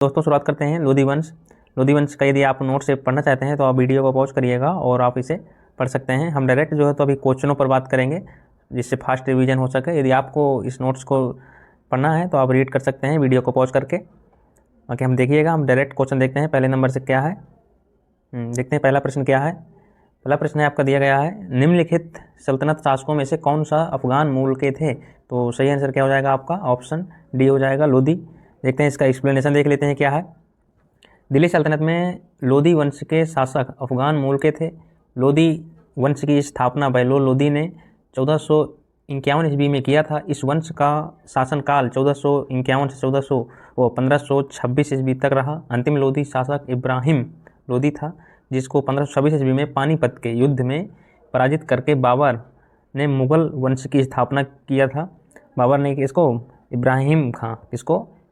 दोस्तों शुरुआत करते हैं लोधी वंश। लोधी वंश का यदि आप नोट से पढ़ना चाहते हैं तो आप वीडियो को पॉज करिएगा और आप इसे पढ़ सकते हैं। हम डायरेक्ट जो है तो अभी क्वेश्चनों पर बात करेंगे जिससे फास्ट रिवीजन हो सके। यदि आपको इस नोट्स को पढ़ना है तो आप रीड कर सकते हैं वीडियो को पॉज करके। बाकी हम देखिएगा, हम डायरेक्ट क्वेश्चन देखते हैं पहले नंबर से क्या है। देखते हैं पहला प्रश्न क्या है। पहला प्रश्न है आपका दिया गया है, निम्नलिखित सल्तनत शासकों में से कौन सा अफगान मूल के थे? तो सही आंसर क्या हो जाएगा आपका? ऑप्शन डी हो जाएगा, लोधी। देखते हैं इसका एक्सप्लेनेशन देख लेते हैं क्या है। दिल्ली सल्तनत में लोधी वंश के शासक अफगान मूल के थे। लोधी वंश की स्थापना बहलोल लोधी ने 1451 ईस्वी में किया था। इस वंश का शासनकाल 1451 से 1526 ईस्वी तक रहा। अंतिम लोधी शासक इब्राहिम लोधी था, जिसको 1526 ईस्वी में पानीपत के युद्ध में पराजित करके बाबर ने मुगल वंश की स्थापना किया था। बाबर ने इसको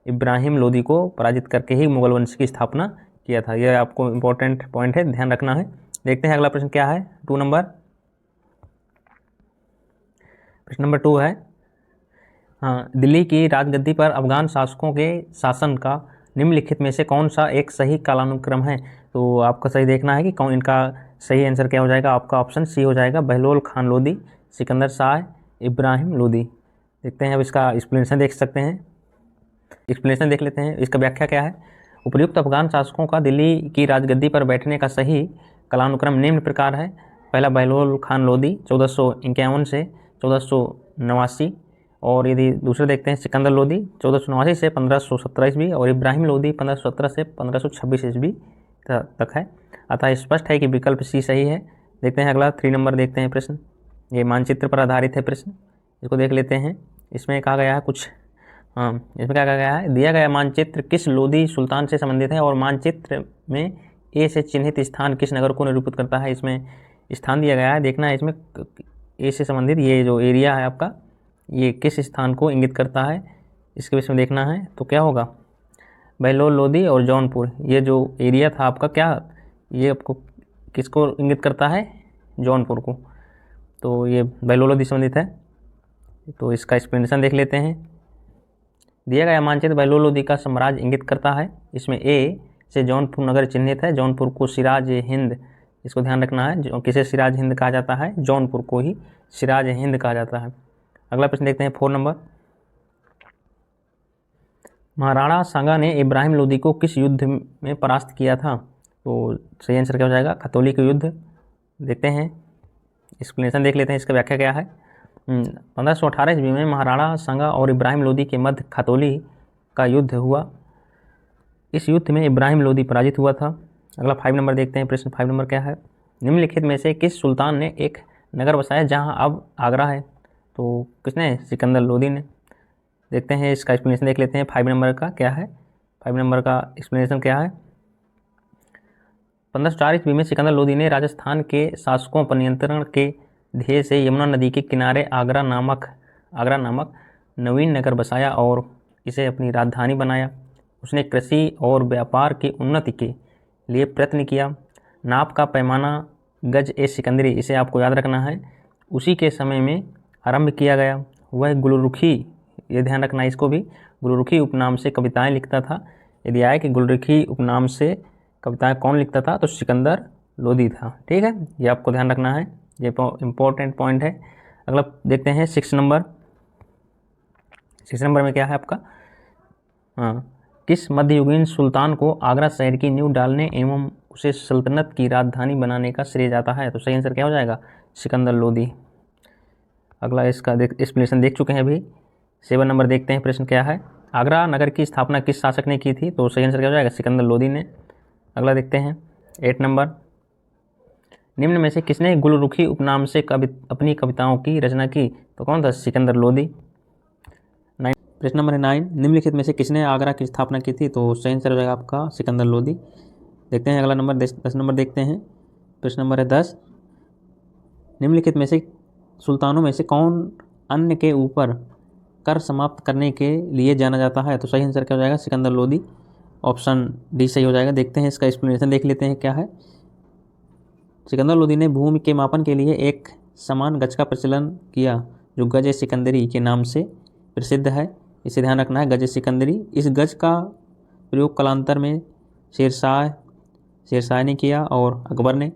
इब्राहिम लोधी को पराजित करके ही मुगल वंश की स्थापना किया था। यह आपको इम्पोर्टेंट पॉइंट है, ध्यान रखना है। देखते हैं अगला प्रश्न क्या है। प्रश्न नंबर 2 है, दिल्ली की राजगद्दी पर अफगान शासकों के शासन का निम्नलिखित में से कौन सा एक सही कालानुक्रम है? तो आपको सही देखना है कि कौन, इनका सही आंसर क्या हो जाएगा आपका? ऑप्शन सी हो जाएगा, बहलोल खान लोधी, सिकंदर शाह, इब्राहिम लोधी। देखते हैं अब इसका एक्सप्लेनेशन देख सकते हैं। एक्सप्लेनेशन देख लेते हैं, इसका व्याख्या क्या है। उपर्युक्त अफगान शासकों का दिल्ली की राजगद्दी पर बैठने का सही कालानुक्रम निम्न प्रकार है। पहला बहलोल खान लोधी 1451 से 1489, और यदि दूसरे देखते हैं सिकंदर लोधी 1489 से 1517 ईस्वी, और इब्राहिम लोधी 1517 से 1526 ईस्वी तक है। अतः स्पष्ट है कि विकल्प सी सही है। देखते हैं अगला 3 नंबर देखते हैं प्रश्न। ये मानचित्र पर आधारित है प्रश्न, इसको देख लेते हैं। इसमें कहा गया है इसमें क्या कहा गया है, दिया गया मानचित्र किस लोधी सुल्तान से संबंधित है और मानचित्र में ए से चिन्हित स्थान किस नगर को निरूपित करता है? इसमें स्थान दिया गया है, देखना है इसमें ए से संबंधित ये जो एरिया है आपका, ये किस स्थान को इंगित करता है, इसके विषय में देखना है। तो क्या होगा, बहलोल लोधी और जौनपुर, ये जो एरिया था आपका, क्या ये आपको किसको इंगित करता है? जौनपुर को। तो ये बहलोल लोधी संबंधित है। तो इसका एक्सप्लेनेशन देख लेते हैं। दिया गया मानचित्र बहलोल लोधी का साम्राज्य इंगित करता है। इसमें ए से जौनपुर नगर चिन्हित है। जौनपुर को सिराज हिंद, इसको ध्यान रखना है, जो किसे सिराज हिंद कहा जाता है? जौनपुर को ही सिराज हिंद कहा जाता है। अगला प्रश्न देखते हैं 4 नंबर। महाराणा सांगा ने इब्राहिम लोधी को किस युद्ध में परास्त किया था? तो सही आंसर क्या हो जाएगा? खतौली के युद्ध। देखते हैं एक्सप्लेनेशन देख लेते हैं, इसका व्याख्या क्या है। 1518 ईस्वी में महाराणा सांगा और इब्राहिम लोधी के मध्य खतौली का युद्ध हुआ। इस युद्ध में इब्राहिम लोधी पराजित हुआ था। अगला 5 नंबर देखते हैं प्रश्न। 5 नंबर क्या है, निम्नलिखित में से किस सुल्तान ने एक नगर बसाया जहां अब आगरा है? तो किसने? सिकंदर लोधी ने। देखते हैं इसका एक्सप्लेनेशन देख लेते हैं। 5 नंबर का क्या है, 5 नंबर का एक्सप्लेनेशन क्या है। 1504 ईस्वी में सिकंदर लोधी ने राजस्थान के शासकों पर नियंत्रण के ध्येय से यमुना नदी के किनारे आगरा नामक नवीन नगर बसाया और इसे अपनी राजधानी बनाया। उसने कृषि और व्यापार की उन्नति के लिए प्रयत्न किया। नाप का पैमाना गज ए सिकंदरी, इसे आपको याद रखना है, उसी के समय में आरंभ किया गया। वह गुलरुखी, ये ध्यान रखना है इसको भी, गुलरुखी उपनाम से कविताएं लिखता था। यदि आए कि गुलरुखी उपनाम से कविताएं कौन लिखता था, तो सिकंदर लोधी था। ठीक है, ये आपको ध्यान रखना है, ये इम्पोर्टेंट पॉइंट है। अगला देखते हैं 6 नंबर। 6 नंबर में क्या है आपका, किस मध्ययुगीन सुल्तान को आगरा शहर की नींव डालने एवं उसे सल्तनत की राजधानी बनाने का श्रेय जाता है? तो सही आंसर क्या हो जाएगा? सिकंदर लोधी। अगला इसका एक्सप्लेनेशन देख चुके हैं अभी। 7 नंबर देखते हैं प्रश्न क्या है, आगरा नगर की स्थापना किस शासक ने की थी? तो सही आंसर क्या हो जाएगा? सिकंदर लोधी ने। अगला देखते हैं 8 नंबर, निम्न में से किसने गुलरुखी उपनाम से अपनी कविताओं की रचना की? तो कौन था? सिकंदर लोधी। प्रश्न नंबर 9, निम्नलिखित में से किसने आगरा की स्थापना की थी? तो सही आंसर हो जाएगा आपका सिकंदर लोधी। देखते हैं अगला नंबर 10 नंबर देखते हैं। प्रश्न नंबर है 10, निम्नलिखित में से सुल्तानों में से कौन अन्य के ऊपर कर समाप्त करने के लिए जाना जाता है? तो सही आंसर क्या हो जाएगा? सिकंदर लोधी। ऑप्शन डी सही हो जाएगा। देखते हैं इसका एक्सप्लेनेशन देख लेते हैं क्या है। सिकंदर लोधी ने भूमि के मापन के लिए एक समान गज का प्रचलन किया, जो गज सिकंदरी के नाम से प्रसिद्ध है। इसे ध्यान रखना है, गज सिकंदरी। इस गज का प्रयोग कालांतर में शेरशाह ने किया और अकबर ने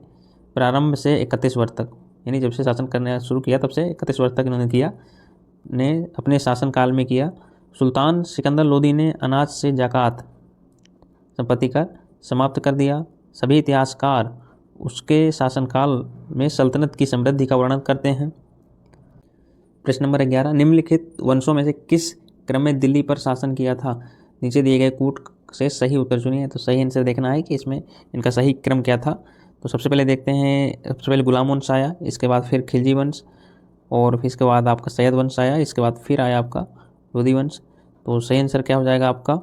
प्रारंभ से 31 वर्ष तक, यानी जब से शासन करना शुरू किया तब से 31 वर्ष तक इन्होंने अपने शासनकाल में किया। सुल्तान सिकंदर लोदी ने अनाज से ज़कात संपत्ति कर समाप्त कर दिया। सभी इतिहासकार उसके शासनकाल में सल्तनत की समृद्धि का वर्णन करते हैं। प्रश्न नंबर 11, निम्नलिखित वंशों में से किस क्रम में दिल्ली पर शासन किया था? नीचे दिए गए कूट से सही उत्तर चुनिए। तो सही आंसर देखना है कि इसमें इनका सही क्रम क्या था। तो सबसे पहले देखते हैं, सबसे पहले गुलाम वंश आया, इसके बाद फिर खिलजी वंश, और फिर इसके बाद आपका सैयद वंश आया, इसके बाद फिर आया आपका लोधी वंश। तो सही आंसर क्या हो जाएगा आपका?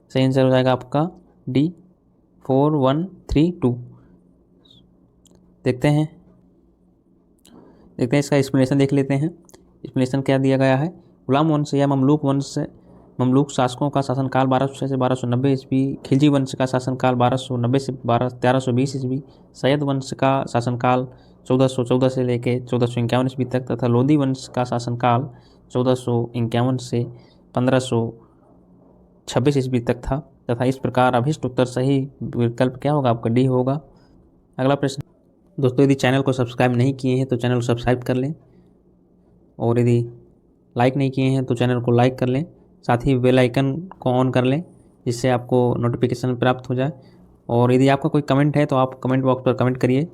सही आंसर हो जाएगा आपका डी 4132। देखते हैं इसका एक्सप्लेनेशन देख लेते हैं। एक्सप्लेनेशन क्या दिया गया है? गुलाम वंश या ममलूक शासकों का शासनकाल 1206 से 1290 ईस्वी, खिलजी वंश का शासनकाल 1290 से 1320 ईस्वी, सैयद वंश का शासनकाल 1414 से लेकर 1451 ईस्वी तक, तथा लोधी वंश का शासनकाल 1451 से 1526 ईस्वी तक था। तथा इस प्रकार अभिष्ट उत्तर सही विकल्प क्या होगा? आपका डी होगा। अगला प्रश्न दोस्तों, यदि चैनल को सब्सक्राइब नहीं किए हैं तो चैनल को सब्सक्राइब कर लें, और यदि लाइक नहीं किए हैं तो चैनल को लाइक कर लें, साथ ही बेल आइकन को ऑन कर लें जिससे आपको नोटिफिकेशन प्राप्त हो जाए। और यदि आपका कोई कमेंट है तो आप कमेंट बॉक्स पर कमेंट करिए।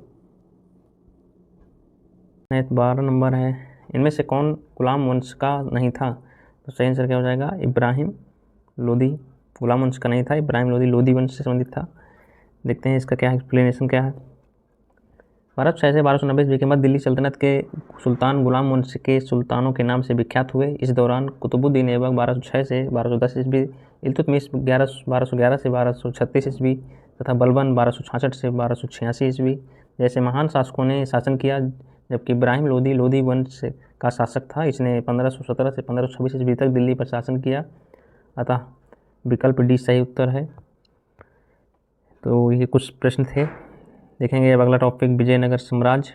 12 नंबर है, इनमें से कौन गुलाम वंश का नहीं था? तो सही आंसर क्या हो जाएगा? इब्राहिम लोदी गुलाम वंश का नहीं था, इब्राहिम लोदी लोधी वंश से संबंधित था। देखते हैं इसका क्या एक्सप्लेनेशन क्या है। 1206 से 1290 ईस्वी के मध्य दिल्ली सल्तनत के सुल्तान गुलाम वंश के सुल्तानों के नाम से विख्यात हुए। इस दौरान कुतुबुद्दीन ऐबक 1206 से 1210 ईस्वी, इल्तुतमिश 1211 से 1236 ईस्वी तथा बलबन 1266 से 1286 ईस्वी जैसे महान शासकों ने शासन किया, जबकि इब्राहिम लोदी लोधी वंश का शासक था। इसने 1517 से 1526 ईस्वी तक दिल्ली पर शासन किया। अतः विकल्प डी सही उत्तर है। तो ये कुछ प्रश्न थे। देखेंगे अब अगला टॉपिक, विजयनगर साम्राज्य।